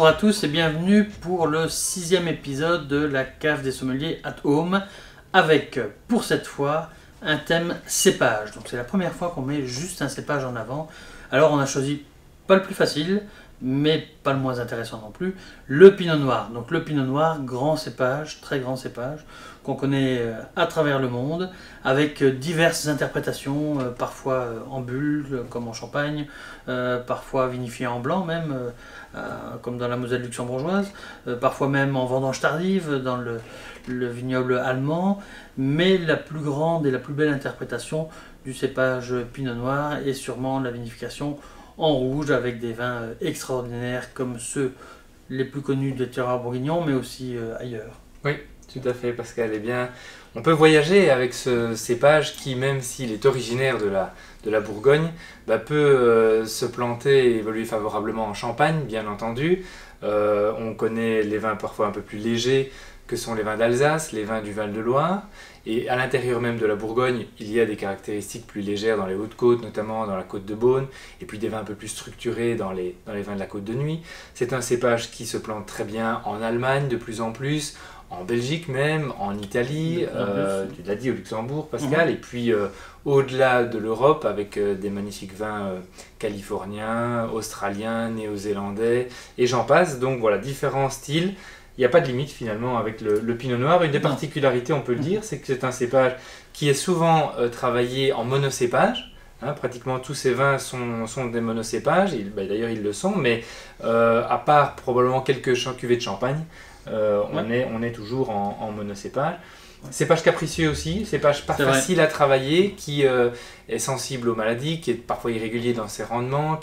Bonjour à tous et bienvenue pour le 6e épisode de la cave des sommeliers at home avec, pour cette fois, un thème cépage. Donc c'est la première fois qu'on met juste un cépage en avant. Alors on a choisi pas le plus facile, mais pas le moins intéressant non plus, le pinot noir. Donc le pinot noir, grand cépage, très grand cépage, qu'on connaît à travers le monde, avec diverses interprétations, parfois en bulle, comme en Champagne, parfois vinifié en blanc même, comme dans la Moselle luxembourgeoise, parfois même en vendange tardive, dans le vignoble allemand, mais la plus grande et la plus belle interprétation du cépage pinot noir est sûrement la vinification en rouge avec des vins extraordinaires comme ceux les plus connus des terroirs bourguignons, mais aussi ailleurs. Oui, tout à fait, Pascal. Eh bien, on peut voyager avec ce cépage qui, même s'il est originaire de la Bourgogne, peut se planter et évoluer favorablement en Champagne, bien entendu. On connaît les vins parfois un peu plus légers, que sont les vins d'Alsace, les vins du Val-de-Loire. Et à l'intérieur même de la Bourgogne, il y a des caractéristiques plus légères dans les Hautes-Côtes, notamment dans la Côte de Beaune, et puis des vins un peu plus structurés dans les vins de la Côte de Nuit. C'est un cépage qui se plante très bien en Allemagne de plus en plus, en Belgique même, en Italie, tu l'as dit, au Luxembourg, Pascal, et puis au-delà de l'Europe, avec des magnifiques vins californiens, australiens, néo-zélandais, et j'en passe. Donc voilà, différents styles. Il n'y a pas de limite finalement avec le pinot noir. Une des particularités, on peut le dire, c'est que c'est un cépage qui est souvent travaillé en monocépage. Pratiquement tous ces vins sont des monocépages, d'ailleurs ils le sont, mais à part probablement quelques cuvées de champagne, on est toujours en monocépage. Cépage capricieux aussi, cépage pas facile à travailler, qui est sensible aux maladies, qui est parfois irrégulier dans ses rendements,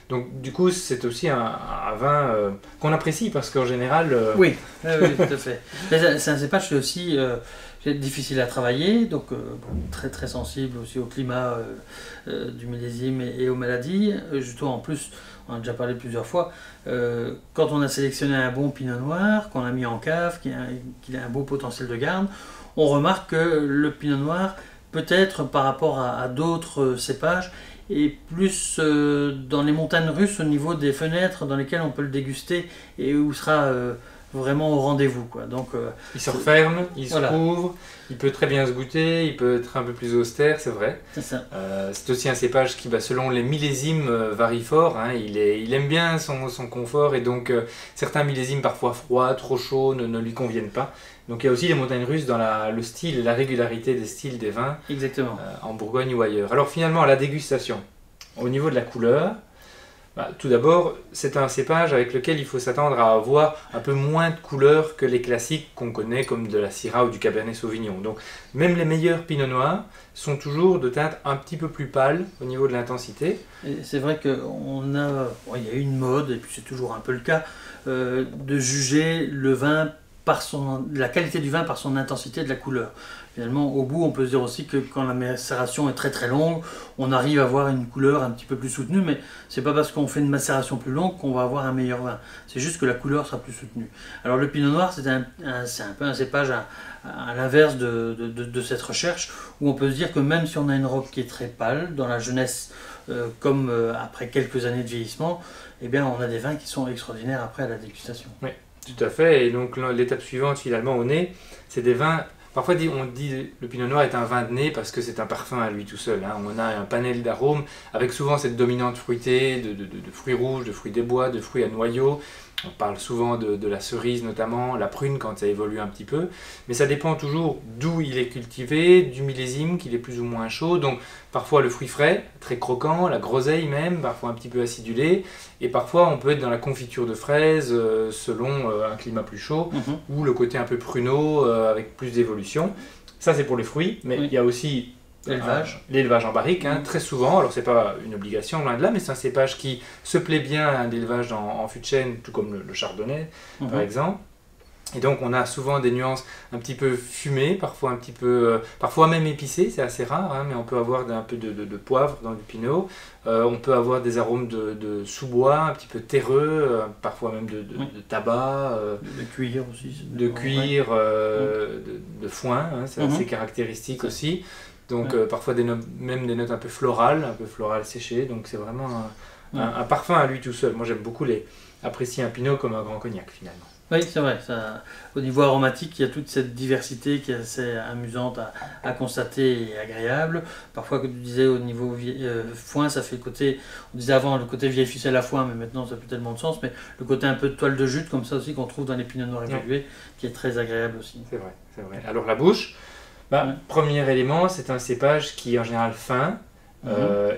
donc du coup c'est aussi un vin qu'on apprécie parce qu'en général... Oui, tout à fait. C'est un cépage qui est aussi difficile à travailler, donc très très sensible aussi au climat du millésime et aux maladies. Justement, en plus, on a déjà parlé plusieurs fois, quand on a sélectionné un bon pinot noir, qu'on a mis en cave, qu'il a un beau potentiel de garde, on remarque que le pinot noir, peut-être par rapport à d'autres cépages, est plus dans les montagnes russes au niveau des fenêtres dans lesquelles on peut le déguster et où il sera vraiment au rendez-vous, quoi. Donc, il se referme, il se couvre, il peut très bien se goûter, il peut être un peu plus austère, c'est vrai. C'est ça. C'est aussi un cépage qui, selon les millésimes, varie fort. Il aime bien son confort et donc certains millésimes parfois froids, trop chauds, ne lui conviennent pas. Donc il y a aussi les montagnes russes dans le style et la régularité des styles des vins. Exactement. En Bourgogne ou ailleurs. Alors finalement, la dégustation, au niveau de la couleur, tout d'abord, c'est un cépage avec lequel il faut s'attendre à avoir un peu moins de couleur que les classiques qu'on connaît comme de la Syrah ou du Cabernet Sauvignon. Donc même les meilleurs Pinot Noirs sont toujours de teinte un petit peu plus pâle au niveau de l'intensité. C'est vrai qu'il y a eu une mode, et puis c'est toujours un peu le cas, de juger le vin la qualité du vin par son intensité de la couleur. Finalement, au bout, on peut se dire aussi que quand la macération est très très longue, on arrive à avoir une couleur un petit peu plus soutenue, mais c'est pas parce qu'on fait une macération plus longue qu'on va avoir un meilleur vin. C'est juste que la couleur sera plus soutenue. Alors le pinot noir, c'est un peu un cépage à l'inverse de cette recherche, où on peut se dire que même si on a une robe qui est très pâle, dans la jeunesse, comme après quelques années de vieillissement, eh bien on a des vins qui sont extraordinaires après à la dégustation. Oui. Tout à fait, et donc l'étape suivante finalement au nez, c'est des vins, parfois on dit le pinot noir est un vin de nez parce que c'est un parfum à lui tout seul, on a un panel d'arômes avec souvent cette dominante fruitée, de fruits rouges, de fruits des bois, de fruits à noyaux. On parle souvent de la cerise notamment, la prune quand ça évolue un petit peu, mais ça dépend toujours d'où il est cultivé, du millésime, qu'il est plus ou moins chaud, donc parfois le fruit frais, très croquant, la groseille même, parfois un petit peu acidulé, et parfois on peut être dans la confiture de fraises selon un climat plus chaud, ou le côté un peu pruneau avec plus d'évolution. Ça c'est pour les fruits, mais il y a aussi l'élevage en barrique, très souvent, alors c'est pas une obligation, loin de là, mais c'est un cépage qui se plaît bien à l'élevage en fût de chêne, tout comme le chardonnay par exemple. Et donc on a souvent des nuances un petit peu fumées, parfois un petit peu, parfois même épicées, c'est assez rare, mais on peut avoir un peu de poivre dans du pinot. On peut avoir des arômes de sous-bois, un petit peu terreux, parfois même de tabac. De cuir aussi. De cuir, de foin, c'est assez caractéristique aussi. Donc parfois même des notes un peu florales séchées, donc c'est vraiment un parfum à lui tout seul. Moi j'aime beaucoup apprécie un pinot comme un grand cognac finalement. Oui, c'est vrai. Ça, au niveau aromatique, il y a toute cette diversité qui est assez amusante à constater et agréable. Parfois, comme tu disais, au niveau foin, ça fait le côté. On disait avant le côté vieille ficelle à foin, mais maintenant ça n'a plus tellement de sens. Mais le côté un peu de toile de jute, comme ça aussi, qu'on trouve dans les pinots noirs évalués, qui est très agréable aussi. C'est vrai, c'est vrai. Alors la bouche, premier élément, c'est un cépage qui est en général fin,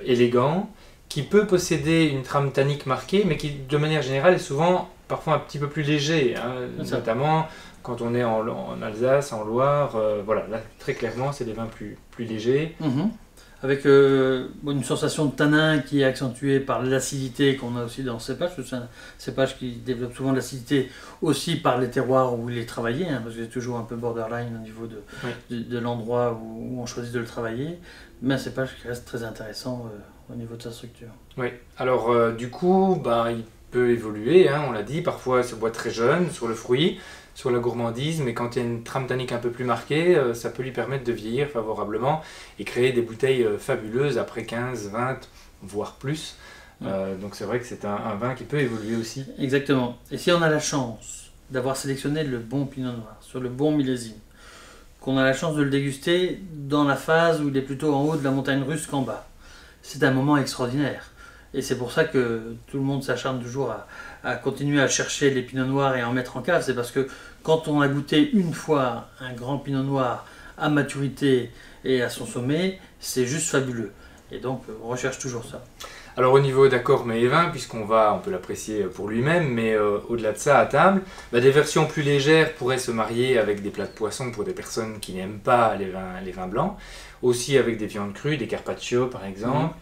élégant, qui peut posséder une trame tannique marquée, mais qui, de manière générale, est souvent parfois un petit peu plus léger, hein, notamment quand on est en Alsace, en Loire, voilà, là très clairement c'est des vins plus légers. Avec une sensation de tanin qui est accentuée par l'acidité qu'on a aussi dans ce cépage, c'est un cépage qui développe souvent de l'acidité aussi par les terroirs où il est travaillé, hein, parce que c'est toujours un peu borderline au niveau de l'endroit où on choisit de le travailler, mais un cépage qui reste très intéressant au niveau de sa structure. Oui, alors du coup, il peut évoluer, hein, on l'a dit, parfois se boit très jeune sur le fruit, sur la gourmandise, mais quand il y a une trame tannique un peu plus marquée, ça peut lui permettre de vieillir favorablement et créer des bouteilles fabuleuses après 15, 20, voire plus. Donc c'est vrai que c'est un vin qui peut évoluer aussi. Exactement. Et si on a la chance d'avoir sélectionné le bon pinot noir, sur le bon millésime, qu'on a la chance de le déguster dans la phase où il est plutôt en haut de la montagne russe qu'en bas, c'est un moment extraordinaire. Et c'est pour ça que tout le monde s'acharne toujours à continuer à chercher les pinots noirs et à en mettre en cave. C'est parce que quand on a goûté une fois un grand pinot noir à maturité et à son sommet, c'est juste fabuleux. Et donc on recherche toujours ça. Alors au niveau d'accord mets et vins, on peut l'apprécier pour lui-même, mais au-delà de ça à table, des versions plus légères pourraient se marier avec des plats de poisson pour des personnes qui n'aiment pas les vins blancs, aussi avec des viandes crues, des carpaccio par exemple,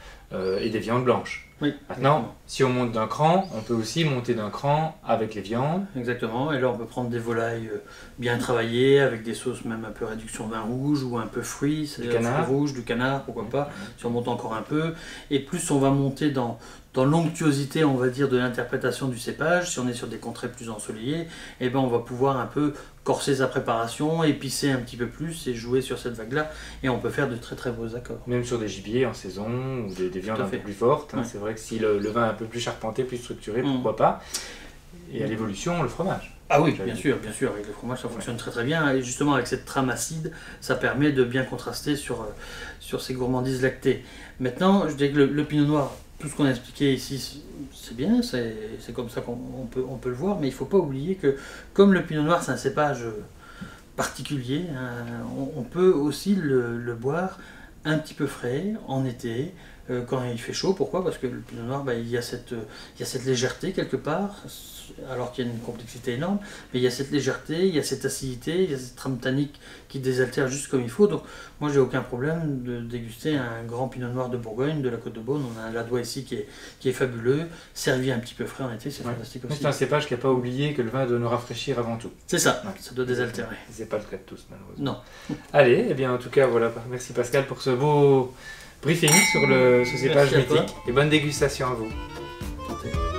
et des viandes blanches. Oui, maintenant, si on monte d'un cran, on peut aussi monter d'un cran avec les viandes. Exactement, et là on peut prendre des volailles bien travaillées, avec des sauces même un peu réduction vin rouge ou un peu fruits, du canard. Fruits rouges, du canard, pourquoi pas, si on monte encore un peu. Et plus on va monter dans l'onctuosité, on va dire, de l'interprétation du cépage, si on est sur des contrées plus ensoleillées, on va pouvoir un peu corser sa préparation, épicer un petit peu plus et jouer sur cette vague-là, et on peut faire de très très beaux accords. Même sur des gibiers en saison ou des viandes un peu plus fortes, hein, c'est vrai que si le vin est un peu plus charpenté, plus structuré, pourquoi pas. Et à l'évolution, le fromage. Ah oui, bien sûr, avec le fromage ça fonctionne très très bien, et justement avec cette trame acide, ça permet de bien contraster sur ces gourmandises lactées. Maintenant, je dirais que le pinot noir, tout ce qu'on a expliqué ici, c'est bien, c'est comme ça qu'on peut le voir, mais il ne faut pas oublier que comme le pinot noir c'est un cépage particulier, hein, on peut aussi le boire un petit peu frais en été, quand il fait chaud. Pourquoi? Parce que le pinot noir, il y a cette légèreté quelque part, alors qu'il y a une complexité énorme, mais il y a cette légèreté, il y a cette acidité, il y a cette trame tannique qui désaltère juste comme il faut. Donc moi j'ai aucun problème de déguster un grand pinot noir de Bourgogne, de la Côte de Beaune. On a un Ladois ici qui est fabuleux, servi un petit peu frais en été, c'est fantastique aussi. C'est un cépage qui n'a pas oublié que le vin doit nous rafraîchir avant tout. C'est ça, ça doit désaltérer. C'est pas le cas de tous malheureusement. Non. Allez, en tout cas voilà, merci Pascal pour ce beau briefing sur ce cépage mythique, et bonne dégustation à vous. Santé.